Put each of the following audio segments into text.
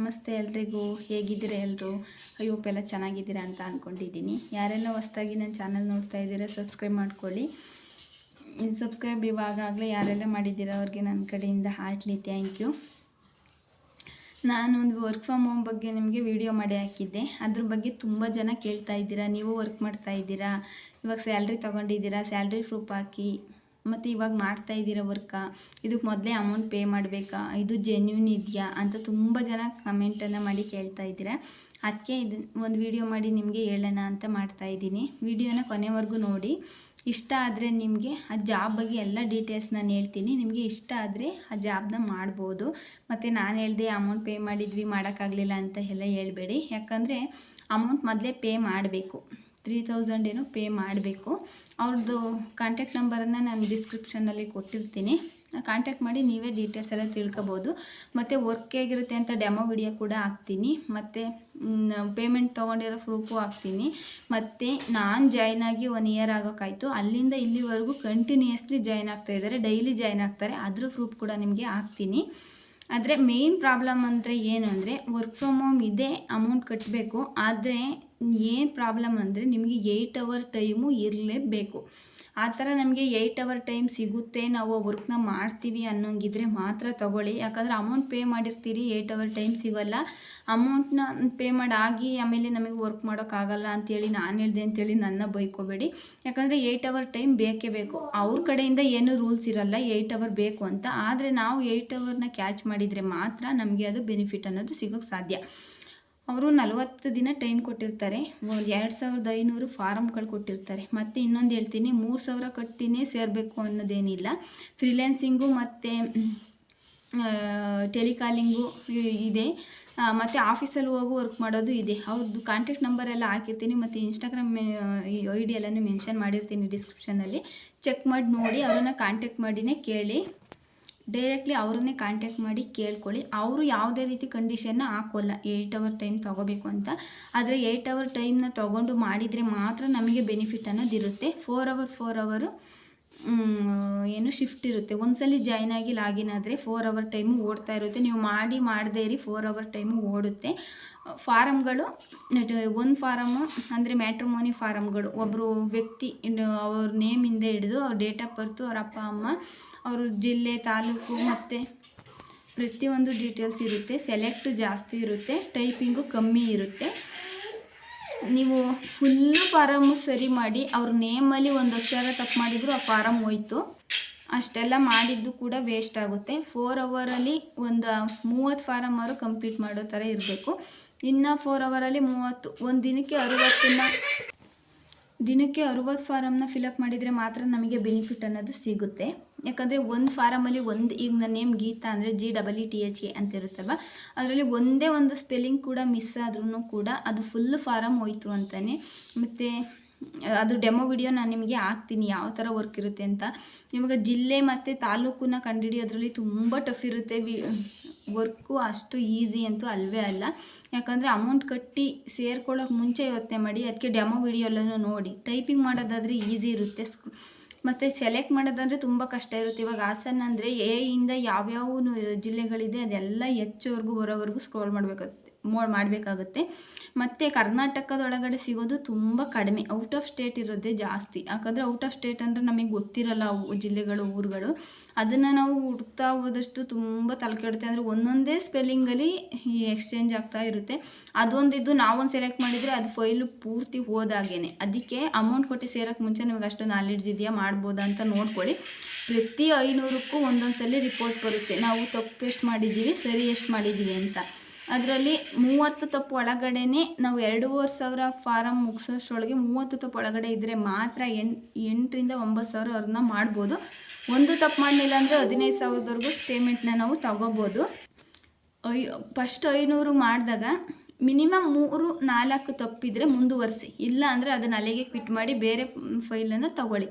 ನಮಸ್ತೆ ಎಲ್ರಿಗೂ. ಹೇಗಿದ್ದೀರಾ ಎಲ್ಲರೂ? ಹೋಪ್ ಎಲ್ಲ ಚೆನ್ನಾಗಿದ್ದೀರಾ ಅಂತ ಅಂದ್ಕೊಂಡಿದ್ದೀನಿ. ಯಾರೆಲ್ಲ ಹೊಸದಾಗಿ ನನ್ನ ಚಾನಲ್ ನೋಡ್ತಾ ಇದ್ದೀರಾ ಸಬ್ಸ್ಕ್ರೈಬ್ ಮಾಡ್ಕೊಳ್ಳಿ. ಸಬ್ಸ್ಕ್ರೈಬ್ ಇವಾಗಲೇ ಯಾರೆಲ್ಲ ಮಾಡಿದ್ದೀರಾ ಅವ್ರಿಗೆ ನನ್ನ ಕಡೆಯಿಂದ ಹಾರ್ಟ್ಲಿ ಥ್ಯಾಂಕ್ ಯು. ನಾನೊಂದು ವರ್ಕ್ ಫ್ರಮ್ ಹೋಮ್ ಬಗ್ಗೆ ನಿಮಗೆ ವಿಡಿಯೋ ಮಾಡಿ ಹಾಕಿದ್ದೆ. ಅದ್ರ ಬಗ್ಗೆ ತುಂಬ ಜನ ಕೇಳ್ತಾ ಇದ್ದೀರಾ. ನೀವು ವರ್ಕ್ ಮಾಡ್ತಾ ಇದ್ದೀರಾ, ಇವಾಗ ಸ್ಯಾಲ್ರಿ ತೊಗೊಂಡಿದ್ದೀರಾ, ಸ್ಯಾಲ್ರಿ ಪ್ರೂಫ್ ಹಾಕಿ, ಮತ್ತು ಇವಾಗ ಮಾಡ್ತಾ ಇದ್ದೀರಾ ವರ್ಕಾ, ಇದಕ್ಕೆ ಮೊದಲೇ ಅಮೌಂಟ್ ಪೇ ಮಾಡಬೇಕಾ, ಇದು ಜೆನ್ಯೂನ್ ಇದೆಯಾ ಅಂತ ತುಂಬ ಜನ ಕಮೆಂಟನ್ನು ಮಾಡಿ ಕೇಳ್ತಾ ಇದ್ದೀರಾ. ಅದಕ್ಕೆ ಒಂದು ವಿಡಿಯೋ ಮಾಡಿ ನಿಮಗೆ ಹೇಳೋಣ ಅಂತ ಮಾಡ್ತಾಯಿದ್ದೀನಿ. ವಿಡಿಯೋನ ಕೊನೆವರೆಗೂ ನೋಡಿ. ಇಷ್ಟ ಆದರೆ ನಿಮಗೆ ಆ ಜಾಬ್ ಬಗ್ಗೆ ಎಲ್ಲ ಡೀಟೇಲ್ಸ್ ನಾನು ಹೇಳ್ತೀನಿ. ನಿಮಗೆ ಇಷ್ಟ ಆದರೆ ಆ ಜಾಬ್ನ ಮಾಡ್ಬೋದು. ಮತ್ತು ನಾನು ಹೇಳಿದೆ ಅಮೌಂಟ್ ಪೇ ಮಾಡಿದ್ವಿ ಮಾಡೋಕ್ಕಾಗಲಿಲ್ಲ ಅಂತ ಎಲ್ಲ ಹೇಳ್ಬೇಡಿ. ಯಾಕಂದರೆ ಅಮೌಂಟ್ ಮೊದಲೇ ಪೇ ಮಾಡಬೇಕು. 3000 ಏನೋ ಪೇ ಮಾಡಬೇಕು. ಅವ್ರದ್ದು ಕಾಂಟ್ಯಾಕ್ಟ್ ನಂಬರನ್ನು ನಾನು ಡಿಸ್ಕ್ರಿಪ್ಷನ್ನಲ್ಲಿ ಕೊಟ್ಟಿರ್ತೀನಿ. ಕಾಂಟ್ಯಾಕ್ಟ್ ಮಾಡಿ ನೀವೇ ಡೀಟೇಲ್ಸ್ ಎಲ್ಲ ತಿಳ್ಕೊಬೋದು. ಮತ್ತು ವರ್ಕ್ ಹೇಗಿರುತ್ತೆ ಅಂತ ಡೆಮೋ ವಿಡಿಯೋ ಕೂಡ ಹಾಕ್ತೀನಿ. ಮತ್ತು ಪೇಮೆಂಟ್ ತೊಗೊಂಡಿರೋ ಪ್ರೂಫು ಹಾಕ್ತೀನಿ. ಮತ್ತು ನಾನು ಜಾಯ್ನ್ ಆಗಿ 1 ಇಯರ್ ಆಗೋಕ್ಕಾಯಿತು. ಅಲ್ಲಿಂದ ಇಲ್ಲಿವರೆಗೂ ಕಂಟಿನ್ಯೂಯಸ್ಲಿ ಜಾಯ್ನ್ ಆಗ್ತಾಯಿದ್ದಾರೆ, ಡೈಲಿ ಜಾಯ್ನ್ ಆಗ್ತಾರೆ. ಅದ್ರ ಪ್ರೂಫ್ ಕೂಡ ನಿಮಗೆ ಹಾಕ್ತೀನಿ. ಆದರೆ ಮೇಯ್ನ್ ಪ್ರಾಬ್ಲಮ್ ಅಂದರೆ ಏನು ಅಂದರೆ ವರ್ಕ್ ಫ್ರಮ್ ಹೋಮ್ ಇದೆ, ಅಮೌಂಟ್ ಕಟ್ಟಬೇಕು. ಆದರೆ ಏನು ಪ್ರಾಬ್ಲಮ್ ಅಂದರೆ ನಿಮಗೆ 8 ಅವರ್ ಟೈಮು ಇರಲೇಬೇಕು. ಆ ಥರ ನಮಗೆ 8 ಅವರ್ ಟೈಮ್ ಸಿಗುತ್ತೆ, ನಾವು ವರ್ಕ್ನ ಮಾಡ್ತೀವಿ ಅನ್ನೋಂಗಿದ್ರೆ ಮಾತ್ರ ತೊಗೊಳ್ಳಿ. ಯಾಕಂದರೆ ಅಮೌಂಟ್ ಪೇ ಮಾಡಿರ್ತೀರಿ, 8 ಅವರ್ ಟೈಮ್ ಸಿಗೋಲ್ಲ. ಅಮೌಂಟ್ನ ಪೇ ಮಾಡಿ ಆಮೇಲೆ ನಮಗೆ ವರ್ಕ್ ಮಾಡೋಕ್ಕಾಗಲ್ಲ ಅಂಥೇಳಿ ನಾನು ಹೇಳಿದೆ ಅಂಥೇಳಿ ನನ್ನ ಬೈಕೋಬೇಡಿ. ಯಾಕಂದರೆ 8 ಅವರ್ ಟೈಮ್ ಬೇಕೇ ಬೇಕು. ಅವ್ರ ಕಡೆಯಿಂದ ಏನೂ ರೂಲ್ಸ್ ಇರಲ್ಲ 8 ಅವರ್ ಬೇಕು ಅಂತ. ಆದರೆ ನಾವು 8 ಅವರ್ನ ಕ್ಯಾಚ್ ಮಾಡಿದರೆ ಮಾತ್ರ ನಮಗೆ ಅದು ಬೆನಿಫಿಟ್ ಅನ್ನೋದು ಸಿಗೋಕ್ಕೆ ಸಾಧ್ಯ. ಅವರು 40 ದಿನ ಟೈಮ್ ಕೊಟ್ಟಿರ್ತಾರೆ. 2500 ಫಾರಮ್ಗಳು ಕೊಟ್ಟಿರ್ತಾರೆ. ಮತ್ತು ಇನ್ನೊಂದು ಹೇಳ್ತೀನಿ, 3000 ಕಟ್ಟಿನೇ ಸೇರಬೇಕು ಅನ್ನೋದೇನಿಲ್ಲ. ಫ್ರೀಲ್ಯಾನ್ಸಿಂಗು ಮತ್ತು ಟೆಲಿಕಾಲಿಂಗು ಇದೆ. ಮತ್ತು ಆಫೀಸಲ್ಲಿ ಹೋಗಿ ವರ್ಕ್ ಮಾಡೋದು ಇದೆ. ಅವ್ರದ್ದು ಕಾಂಟ್ಯಾಕ್ಟ್ ನಂಬರ್ ಎಲ್ಲ ಹಾಕಿರ್ತೀನಿ. ಮತ್ತು ಇನ್ಸ್ಟಾಗ್ರಾಮ್ ID ಎಲ್ಲನೂ ಮೆನ್ಷನ್ ಮಾಡಿರ್ತೀನಿ ಡಿಸ್ಕ್ರಿಪ್ಷನಲ್ಲಿ. ಚೆಕ್ ಮಾಡಿ ನೋಡಿ. ಅವರನ್ನು ಕಾಂಟ್ಯಾಕ್ಟ್ ಮಾಡಿನೇ ಕೇಳಿ. ಡೈರೆಕ್ಟ್ಲಿ ಅವ್ರನ್ನೇ ಕಾಂಟ್ಯಾಕ್ಟ್ ಮಾಡಿ ಕೇಳ್ಕೊಳ್ಳಿ. ಅವರು ಯಾವುದೇ ರೀತಿ ಕಂಡೀಷನ್ನ ಹಾಕೋಲ್ಲ 8 ಅವರ್ ಟೈಮ್ ತೊಗೋಬೇಕು ಅಂತ. ಆದರೆ 8 ಅವರ್ ಟೈಮ್ನ ತೊಗೊಂಡು ಮಾಡಿದರೆ ಮಾತ್ರ ನಮಗೆ ಬೆನಿಫಿಟ್ ಅನ್ನೋದಿರುತ್ತೆ. 4 ಅವರು ಏನು ಶಿಫ್ಟ್ ಇರುತ್ತೆ. ಒಂದ್ಸಲಿ ಜಾಯ್ನ್ ಆಗಿ ಲಾಗಿನ್ ಆದರೆ 4 ಅವರ್ ಟೈಮು ಓಡ್ತಾ ಇರುತ್ತೆ. ನೀವು ಮಾಡದೇ ಇರಿ, 4 ಅವರ್ ಟೈಮು ಓಡುತ್ತೆ. ಫಾರಮ್ಗಳು, ಒಂದು ಫಾರಮು ಅಂದರೆ ಮ್ಯಾಟ್ರಿಮೋನಿ ಫಾರಮ್ಗಳು, ಒಬ್ಬರು ವ್ಯಕ್ತಿ ಅವ್ರ ನೇಮಿಂದ ಹಿಡಿದು ಅವ್ರ ಡೇಟ್ ಆಫ್ ಬರ್ತು, ಅವ್ರ ಅಪ್ಪ ಅಮ್ಮ, ಅವರು ಜಿಲ್ಲೆ, ತಾಲೂಕು ಮತ್ತು ಪ್ರತಿಯೊಂದು ಡೀಟೇಲ್ಸ್ ಇರುತ್ತೆ. ಸೆಲೆಕ್ಟ್ ಜಾಸ್ತಿ ಇರುತ್ತೆ, ಟೈಪಿಂಗು ಕಮ್ಮಿ ಇರುತ್ತೆ. ನೀವು ಫುಲ್ಲು ಫಾರಮ್ಮು ಸರಿ ಮಾಡಿ ಅವ್ರ ನೇಮಲ್ಲಿ ಒಂದು ಅಕ್ಷರ ತಪ್ಪು ಮಾಡಿದ್ರು ಆ ಫಾರಮ್ ಹೋಯ್ತು. ಅಷ್ಟೆಲ್ಲ ಮಾಡಿದ್ದು ಕೂಡ ವೇಸ್ಟ್ ಆಗುತ್ತೆ. 4 ಅವರಲ್ಲಿ ಒಂದು 30 ಫಾರಮ್ ಅವರು ಕಂಪ್ಲೀಟ್ ಮಾಡೋ ಥರ ಇರಬೇಕು. ಇನ್ನು 4 ಅವರಲ್ಲಿ 30, ಒಂದು ದಿನಕ್ಕೆ 60 ಫಾರಮ್ನ ಫಿಲಪ್ ಮಾಡಿದರೆ ಮಾತ್ರ ನಮಗೆ ಬೆನಿಫಿಟ್ ಅನ್ನೋದು ಸಿಗುತ್ತೆ. ಯಾಕಂದರೆ ಒಂದು ಫಾರಮಲ್ಲಿ ಈಗ ನನ್ನ ನೇಮ್ ಗೀತಾ ಅಂದರೆ GEETHA ಅಂತ ಇರುತ್ತಲ್ವ, ಅದರಲ್ಲಿ ಒಂದೇ ಒಂದು ಸ್ಪೆಲ್ಲಿಂಗ್ ಕೂಡ ಮಿಸ್ ಆದ್ರೂ ಕೂಡ ಅದು ಫುಲ್ ಫಾರಮ್ ಹೋಯ್ತು ಅಂತಲೇ. ಮತ್ತು ಅದು ಡೆಮೋ ವಿಡಿಯೋ ನಾನು ನಿಮಗೆ ಹಾಕ್ತೀನಿ ಯಾವ ಥರ ವರ್ಕ್ ಇರುತ್ತೆ ಅಂತ. ಇವಾಗ ಜಿಲ್ಲೆ ಮತ್ತು ತಾಲೂಕನ್ನ ಕಂಡುಹಿಡಿಯೋದ್ರಲ್ಲಿ ತುಂಬ ಟಫ್ ಇರುತ್ತೆ. ವರ್ಕು ಅಷ್ಟು ಈಸಿ ಅಂತೂ ಅಲ್ಲವೇ ಅಲ್ಲ. ಯಾಕಂದರೆ ಅಮೌಂಟ್ ಕಟ್ಟಿ ಸೇರ್ಕೊಳ್ಳೋಕೆ ಮುಂಚೆ ಯೋಚನೆ ಮಾಡಿ. ಅದಕ್ಕೆ ಡೆಮೋ ವಿಡಿಯೋಲ್ಲೂ ನೋಡಿ. ಟೈಪಿಂಗ್ ಮಾಡೋದಾದರೆ ಈಸಿ ಇರುತ್ತೆ, ಮತ್ತು ಸೆಲೆಕ್ಟ್ ಮಾಡೋದಂದರೆ ತುಂಬ ಕಷ್ಟ ಇರುತ್ತೆ. ಇವಾಗ ಹಾಸನ ಅಂದರೆ ಇಂದ ಯಾವ್ಯಾವ ಜಿಲ್ಲೆಗಳಿದೆ ಅದೆಲ್ಲ ಹೆಚ್ಚವರೆಗೂ ಬರೋವರೆಗೂ ಸ್ಕ್ರೋಲ್ ಮಾಡಬೇಕಾಗುತ್ತೆ. ಮತ್ತು ಕರ್ನಾಟಕದೊಳಗಡೆ ಸಿಗೋದು ತುಂಬ ಕಡಿಮೆ, ಔಟ್ ಆಫ್ ಸ್ಟೇಟ್ ಇರೋದೇ ಜಾಸ್ತಿ. ಯಾಕಂದರೆ ಔಟ್ ಆಫ್ ಸ್ಟೇಟ್ ಅಂದರೆ ನಮಗೆ ಗೊತ್ತಿರಲ್ಲ ಅವು ಜಿಲ್ಲೆಗಳು, ಊರುಗಳು. ಅದನ್ನು ನಾವು ಹುಡುಕ್ತಾ ಹೋದಷ್ಟು ತುಂಬ ತಲೆಕೆಡುತ್ತೆ. ಅಂದರೆ ಒಂದೊಂದೇ ಸ್ಪೆಲ್ಲಿಂಗಲ್ಲಿ ಎಕ್ಸ್ಚೇಂಜ್ ಆಗ್ತಾ ಇರುತ್ತೆ. ಅದೊಂದಿದ್ದು ನಾವೊಂದು ಸೆಲೆಕ್ಟ್ ಮಾಡಿದರೆ ಅದು ಫೈಲು ಪೂರ್ತಿ ಹೋದಾಗೇ. ಅದಕ್ಕೆ ಅಮೌಂಟ್ ಕೊಟ್ಟು ಸೇರೋಕ್ಕೆ ಮುಂಚೆ ನಿಮಗೆ ಅಷ್ಟು ನಾಲೆಡ್ಜ್ ಇದೆಯಾ, ಮಾಡ್ಬೋದಾ ಅಂತ ನೋಡ್ಕೊಳ್ಳಿ. ಪ್ರತಿ 500ಕ್ಕೂ ಒಂದೊಂದು ಸಲ ರಿಪೋರ್ಟ್ ಬರುತ್ತೆ, ನಾವು ತಪ್ಪು ಎಷ್ಟು ಮಾಡಿದ್ದೀವಿ, ಸರಿ ಎಷ್ಟು ಮಾಡಿದ್ದೀವಿ ಅಂತ. ಅದರಲ್ಲಿ 30 ತಪ್ಪು ಒಳಗಡೆ ನಾವು 2500 ಫಾರಮ್ ಮುಗಿಸೋಷ್ಟರೊಳಗೆ 30 ತಪ್ಪು ಒಳಗಡೆ ಇದ್ದರೆ ಮಾತ್ರ 8,000ರಿಂದ 9,000 ಅವ್ರನ್ನ ಮಾಡ್ಬೋದು. ಒಂದು ತಪ್ಪು ಮಾಡಲಿಲ್ಲ ಅಂದರೆ 15,000ವರೆಗೂ ಪೇಮೆಂಟ್ನ ನಾವು ತಗೋಬೋದು. ಫಸ್ಟ್ 500 ಮಾಡಿದಾಗ ಮಿನಿಮಮ್ 3-4 ತಪ್ಪಿದ್ರೆ ಮುಂದುವರಿಸಿ, ಇಲ್ಲ ಅಂದರೆ ಅದನ್ನು ಅಲ್ಲಿಗೆ ಕ್ವಿಟ್ ಮಾಡಿ ಬೇರೆ ಫೈಲನ್ನು ತಗೊಳ್ಳಿ.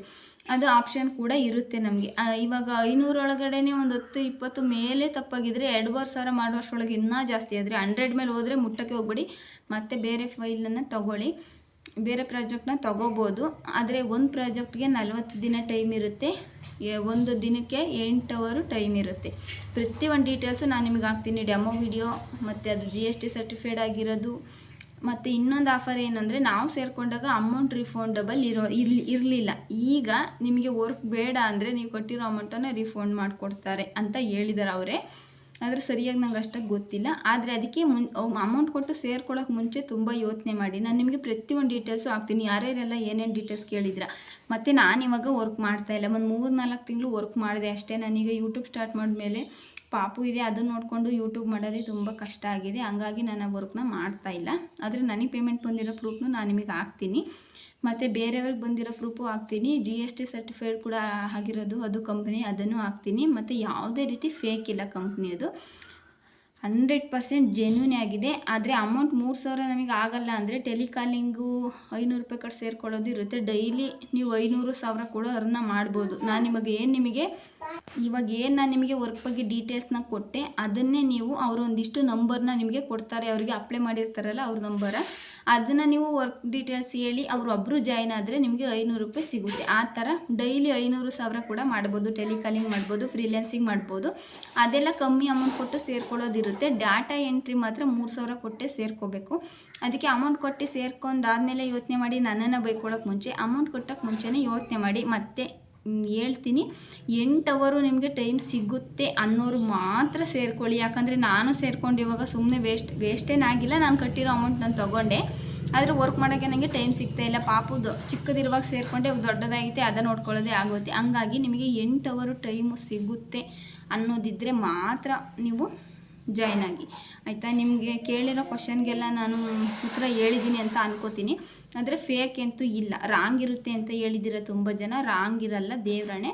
ಅದು ಆಪ್ಷನ್ ಕೂಡ ಇರುತ್ತೆ ನಮಗೆ. ಇವಾಗ 500 ಒಳಗಡೆ ಒಂದು 10-20 ಮೇಲೆ ತಪ್ಪಾಗಿದ್ದರೆ 2,500 ಮಾಡುವಷ್ಟರೊಳಗೆ ಇನ್ನೂ ಜಾಸ್ತಿ. ಆದರೆ 100 ಮೇಲೆ ಹೋದರೆ ಮುಟ್ಟಕ್ಕೆ ಹೋಗ್ಬೇಡಿ, ಮತ್ತೆ ಬೇರೆ ಫೈಲನ್ನು ತಗೊಳ್ಳಿ. ಬೇರೆ ಪ್ರಾಜೆಕ್ಟ್ನ ತೊಗೋಬೋದು. ಆದರೆ ಒಂದು ಪ್ರಾಜೆಕ್ಟ್ಗೆ 40 ದಿನ ಟೈಮ್ ಇರುತ್ತೆ, ಒಂದು ದಿನಕ್ಕೆ 8 ಅವರ್ ಟೈಮ್ ಇರುತ್ತೆ. ಪ್ರತಿಯೊಂದು ಡೀಟೇಲ್ಸು ನಾನು ನಿಮಗೆ ಹಾಕ್ತೀನಿ, ಡೆಮೋ ವಿಡಿಯೋ ಮತ್ತು ಅದು GST ಸರ್ಟಿಫೈಡ್ ಆಗಿರೋದು. ಮತ್ತು ಇನ್ನೊಂದು ಆಫರ್ ಏನಂದರೆ, ನಾವು ಸೇರಿಕೊಂಡಾಗ ಅಮೌಂಟ್ ರಿಫಂಡಬಲ್ ಇರಲಿಲ್ಲ. ಈಗ ನಿಮಗೆ ವರ್ಕ್ ಬೇಡ ಅಂದರೆ ನೀವು ಕೊಟ್ಟಿರೋ ಅಮೌಂಟನ್ನು ರಿಫಂಡ್ ಮಾಡಿಕೊಡ್ತಾರೆ ಅಂತ ಹೇಳಿದ್ದಾರೆ ಅವರೇ. ಆದರೆ ಸರಿಯಾಗಿ ನಂಗೆ ಅಷ್ಟಾಗಿ ಗೊತ್ತಿಲ್ಲ. ಆದರೆ ಅದಕ್ಕೆ ಅಮೌಂಟ್ ಕೊಟ್ಟು ಸೇರ್ಕೊಳ್ಳೋಕೆ ಮುಂಚೆ ತುಂಬ ಯೋಚನೆ ಮಾಡಿ. ನಾನು ನಿಮಗೆ ಪ್ರತಿಯೊಂದು ಡೀಟೇಲ್ಸು ಹಾಕ್ತೀನಿ, ಯಾರ್ಯಾರೆಲ್ಲ ಏನೇನು ಡೀಟೇಲ್ಸ್ ಕೇಳಿದ್ರ. ಮತ್ತು ನಾನಿವಾಗ ವರ್ಕ್ ಮಾಡ್ತಾಯಿಲ್ಲ, ಒಂದು 3-4 ತಿಂಗಳು ವರ್ಕ್ ಮಾಡಿದೆ ಅಷ್ಟೇ. ನಾನೀಗ ಯೂಟ್ಯೂಬ್ ಸ್ಟಾರ್ಟ್ ಮಾಡಿದ್ಮೇಲೆ ಪಾಪು ಇದೆ, ಅದನ್ನು ನೋಡಿಕೊಂಡು ಯೂಟ್ಯೂಬ್ ಮಾಡೋದೇ ತುಂಬ ಕಷ್ಟ ಆಗಿದೆ. ಹಂಗಾಗಿ ನಾನು ಆ ವರ್ಕ್ನ ಮಾಡ್ತಾಯಿಲ್ಲ. ಆದರೆ ನನಗೆ ಪೇಮೆಂಟ್ ಬಂದಿರೋ ಪ್ರೂಫ್ನು ನಾನು ನಿಮಗೆ ಹಾಕ್ತೀನಿ, ಮತ್ತು ಬೇರೆಯವ್ರಿಗೆ ಬಂದಿರೋ ಪ್ರೂಫು ಹಾಕ್ತೀನಿ. GST ಸರ್ಟಿಫೈಡ್ ಕೂಡ ಆಗಿರೋದು, ಅದು ಕಂಪ್ನಿ, ಅದನ್ನು ಹಾಕ್ತೀನಿ. ಮತ್ತು ಯಾವುದೇ ರೀತಿ ಫೇಕ್ ಇಲ್ಲ, ಕಂಪ್ನಿಯದು 100% ಜೆನ್ಯೂನ್ ಆಗಿದೆ. ಆದರೆ ಅಮೌಂಟ್ 3,000 ನಮಗೆ ಆಗಲ್ಲ ಅಂದರೆ ಟೆಲಿಕಾಲಿಂಗು 500 ರೂಪಾಯಿ ಕಟ್ಟು ಸೇರ್ಕೊಳ್ಳೋದು ಇರುತ್ತೆ. ಡೈಲಿ ನೀವು 500-1000 ಕೂಡ ಅರ್ನ ಮಾಡ್ಬೋದು. ನಾನು ಇವಾಗ ನಾನು ನಿಮಗೆ ವರ್ಕ್ ಬಗ್ಗೆ ಡೀಟೇಲ್ಸ್ನ ಕೊಟ್ಟೆ, ಅದನ್ನೇ ನೀವು ಅವರೊಂದಿಷ್ಟು ನಂಬರ್ನ ನಿಮಗೆ ಕೊಡ್ತಾರೆ, ಅವರಿಗೆ ಅಪ್ಲೈ ಮಾಡಿರ್ತಾರಲ್ಲ ಅವ್ರ ನಂಬರ, ಅದನ್ನು ನೀವು ವರ್ಕ್ ಡೀಟೇಲ್ಸ್ ಹೇಳಿ ಅವರೊಬ್ಬರು ಜಾಯ್ನ್ ಆದರೆ ನಿಮಗೆ 500 ರೂಪಾಯಿ ಸಿಗುತ್ತೆ. ಆ ಥರ ಡೈಲಿ 500-1000 ಕೂಡ ಮಾಡ್ಬೋದು. ಟೆಲಿಕಾಲಿಂಗ್ ಮಾಡ್ಬೋದು, ಫ್ರೀಲ್ಯಾನ್ಸಿಂಗ್ ಮಾಡ್ಬೋದು. ಅದೆಲ್ಲ ಕಮ್ಮಿ ಅಮೌಂಟ್ ಕೊಟ್ಟು ಸೇರ್ಕೊಳ್ಳೋದಿರುತ್ತೆ. ಡಾಟಾ ಎಂಟ್ರಿ ಮಾತ್ರ 3,000 ಕೊಟ್ಟೆ ಸೇರ್ಕೋಬೇಕು. ಅದಕ್ಕೆ ಅಮೌಂಟ್ ಕೊಟ್ಟು ಸೇರ್ಕೊಂಡಾದಮೇಲೆ ಯೋಚನೆ ಮಾಡಿ, ನನ್ನನ್ನು ಬೈಕೊಳ್ಳೋಕೆ ಮುಂಚೆ ಅಮೌಂಟ್ ಕೊಟ್ಟೋಕ್ಕೆ ಮುಂಚೆನೇ ಯೋಚನೆ ಮಾಡಿ. ಮತ್ತೆ ಹೇಳ್ತೀನಿ, 8 ಅವರು ನಿಮಗೆ ಟೈಮ್ ಸಿಗುತ್ತೆ ಅನ್ನೋರು ಮಾತ್ರ ಸೇರ್ಕೊಳ್ಳಿ. ಯಾಕಂದರೆ ನಾನು ಸೇರ್ಕೊಂಡು ಇವಾಗ ಸುಮ್ಮನೆ ವೇಸ್ಟೇನಾಗಿಲ್ಲ, ನಾನು ಕಟ್ಟಿರೋ ಅಮೌಂಟ್ ನಾನು ತೊಗೊಂಡೆ. ಆದರೆ ವರ್ಕ್ ಮಾಡೋಕ್ಕೆ ನನಗೆ ಟೈಮ್ ಸಿಗ್ತಾಯಿಲ್ಲ. ಪಾಪುದು ಚಿಕ್ಕದಿರುವಾಗ ಸೇರಿಕೊಂಡೆ, ದೊಡ್ಡದಾಗಿತ್ತೆ, ಅದನ್ನು ನೋಡ್ಕೊಳ್ಳೋದೇ ಆಗುತ್ತೆ. ಹಂಗಾಗಿ ನಿಮಗೆ 8 ಅವರು ಟೈಮು ಸಿಗುತ್ತೆ ಅನ್ನೋದಿದ್ದರೆ ಮಾತ್ರ ನೀವು ಜಾಯ್ನ್ ಆಗಿ, ಆಯಿತಾ. ನಿಮಗೆ ಕೇಳಿರೋ ಕ್ವಶನ್ಗೆಲ್ಲ ನಾನು ಉತ್ತರ ಹೇಳಿದ್ದೀನಿ ಅಂತ ಅನ್ಕೋತೀನಿ. ಆದರೆ ಫೇಕ್ ಅಂತೂ ಇಲ್ಲ, ರಾಂಗ್ ಇರುತ್ತೆ ಅಂತ ಹೇಳಿದ್ದೀರ ತುಂಬ ಜನ. ರಾಂಗ್ ಇರಲ್ಲ, ದೇವ್ರಣೆ.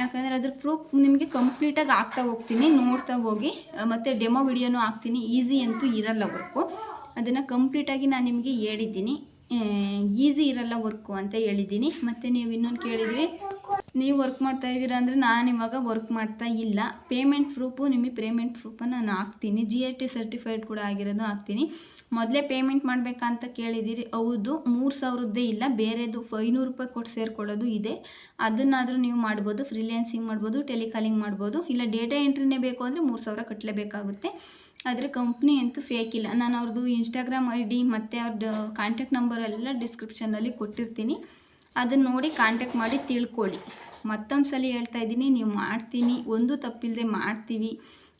ಯಾಕಂದರೆ ಅದ್ರ ಪ್ರೂಫ್ ನಿಮಗೆ ಕಂಪ್ಲೀಟಾಗಿ ಆಗ್ತಾ ಹೋಗ್ತೀನಿ, ನೋಡ್ತಾ ಹೋಗಿ. ಮತ್ತು ಡೆಮೋ ವಿಡಿಯೋನೂ ಹಾಕ್ತೀನಿ. ಈಸಿ ಅಂತೂ ಇರಲ್ಲ ವರ್ಕು, ಅದನ್ನು ಕಂಪ್ಲೀಟಾಗಿ ನಾನು ನಿಮಗೆ ಹೇಳಿದ್ದೀನಿ. ಈಸಿ ಇರಲ್ಲ ವರ್ಕು ಅಂತ ಹೇಳಿದ್ದೀನಿ. ಮತ್ತು ನೀವು ಇನ್ನೊಂದು ಕೇಳಿದ್ರಿ, ನೀವು ವರ್ಕ್ ಮಾಡ್ತಾ ಇದ್ದೀರಾ ಅಂದರೆ ನಾನು ಇವಾಗ ವರ್ಕ್ ಮಾಡ್ತಾ ಇಲ್ಲ. ಪೇಮೆಂಟ್ ಪ್ರೂಫನ್ನು ನಾನು ಹಾಕ್ತೀನಿ. GST ಸರ್ಟಿಫೈಡ್ ಕೂಡ ಆಗಿರೋದು ಹಾಕ್ತೀನಿ. ಮೊದಲೇ ಪೇಮೆಂಟ್ ಮಾಡಬೇಕಂತ ಕೇಳಿದ್ದೀರಿ, ಹೌದು. 3,000ದ್ದೇ ಇಲ್ಲ, ಬೇರೆದು 500 ರೂಪಾಯಿ ಕೊಟ್ಟು ಸೇರ್ಕೊಳ್ಳೋದು ಇದೆ. ಅದನ್ನಾದರೂ ನೀವು ಮಾಡ್ಬೋದು. ಫ್ರೀಲ್ಯಾನ್ಸಿಂಗ್ ಮಾಡ್ಬೋದು, ಟೆಲಿಕಾಲಿಂಗ್ ಮಾಡ್ಬೋದು. ಇಲ್ಲ ಡೇಟಾ ಎಂಟ್ರಿನೇ ಬೇಕು ಅಂದರೆ 3,000 ಕಟ್ಟಲೇಬೇಕಾಗುತ್ತೆ. ಆದರೆ ಕಂಪ್ನಿ ಅಂತೂ ಫೇಕ್ ಇಲ್ಲ. ನಾನು ಅವ್ರದ್ದು ಇನ್ಸ್ಟಾಗ್ರಾಮ್ ID ಮತ್ತು ಅವ್ರದ್ದು ಕಾಂಟ್ಯಾಕ್ಟ್ ನಂಬರ್ ಎಲ್ಲ ಡಿಸ್ಕ್ರಿಪ್ಷನಲ್ಲಿ ಕೊಟ್ಟಿರ್ತೀನಿ. ಅದನ್ನು ನೋಡಿ ಕಾಂಟ್ಯಾಕ್ಟ್ ಮಾಡಿ ತಿಳ್ಕೊಳ್ಳಿ. ಮತ್ತೊಂದು ಸಲ ಹೇಳ್ತಾ ಇದ್ದೀನಿ, ನೀವು ಮಾಡ್ತೀನಿ, ಒಂದು ತಪ್ಪಿಲ್ಲದೆ ಮಾಡ್ತೀವಿ,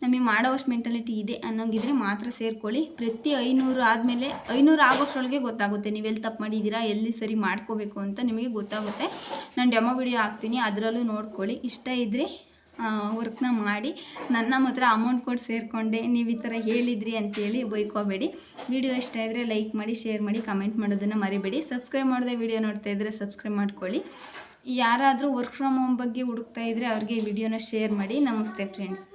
ನಮಗೆ ಮಾಡೋವಷ್ಟು ಮೆಂಟಾಲಿಟಿ ಇದೆ ಅನ್ನೋಂಗಿದ್ರೆ ಮಾತ್ರ ಸೇರ್ಕೊಳ್ಳಿ. ಪ್ರತಿ 500 ಆದಮೇಲೆ 500 ಆಗೋಷ್ಟರೊಳಗೆ ಗೊತ್ತಾಗುತ್ತೆ ನೀವೆಲ್ಲಿ ತಪ್ಪು ಮಾಡಿದ್ದೀರಾ, ಎಲ್ಲಿ ಸರಿ ಮಾಡ್ಕೋಬೇಕು ಅಂತ ನಿಮಗೆ ಗೊತ್ತಾಗುತ್ತೆ. ನಾನು ಡೆಮೋ ವಿಡಿಯೋ ಹಾಕ್ತೀನಿ, ಅದರಲ್ಲೂ ನೋಡ್ಕೊಳ್ಳಿ. ಇಷ್ಟ ಇದ್ದರೆ ವರ್ಕ್ನ ಮಾಡಿ. ನನ್ನ ಮಾತ್ರ ಅಮೌಂಟ್ ಕೊಟ್ಟು ಸೇರಿಕೊಂಡೆ, ನೀವು ಈ ಥರ ಹೇಳಿದ್ರಿ ಅಂತೇಳಿ ಬೈಕೋಬೇಡಿ. ವಿಡಿಯೋ ಇಷ್ಟ ಇದ್ದರೆ ಲೈಕ್ ಮಾಡಿ, ಶೇರ್ ಮಾಡಿ, ಕಮೆಂಟ್ ಮಾಡೋದನ್ನು ಮರಿಬೇಡಿ. ಸಬ್ಸ್ಕ್ರೈಬ್ ಮಾಡದೆ ವಿಡಿಯೋ ನೋಡ್ತಾ ಇದ್ದರೆ ಸಬ್ಸ್ಕ್ರೈಬ್ ಮಾಡ್ಕೊಳ್ಳಿ. ಯಾರಾದರೂ ವರ್ಕ್ ಫ್ರಮ್ ಹೋಮ್ ಬಗ್ಗೆ ಹುಡುಕ್ತಾ ಇದ್ದರೆ ಅವ್ರಿಗೆ ಈ ವಿಡಿಯೋನ ಶೇರ್ ಮಾಡಿ. ನಮಸ್ತೆ ಫ್ರೆಂಡ್ಸ್.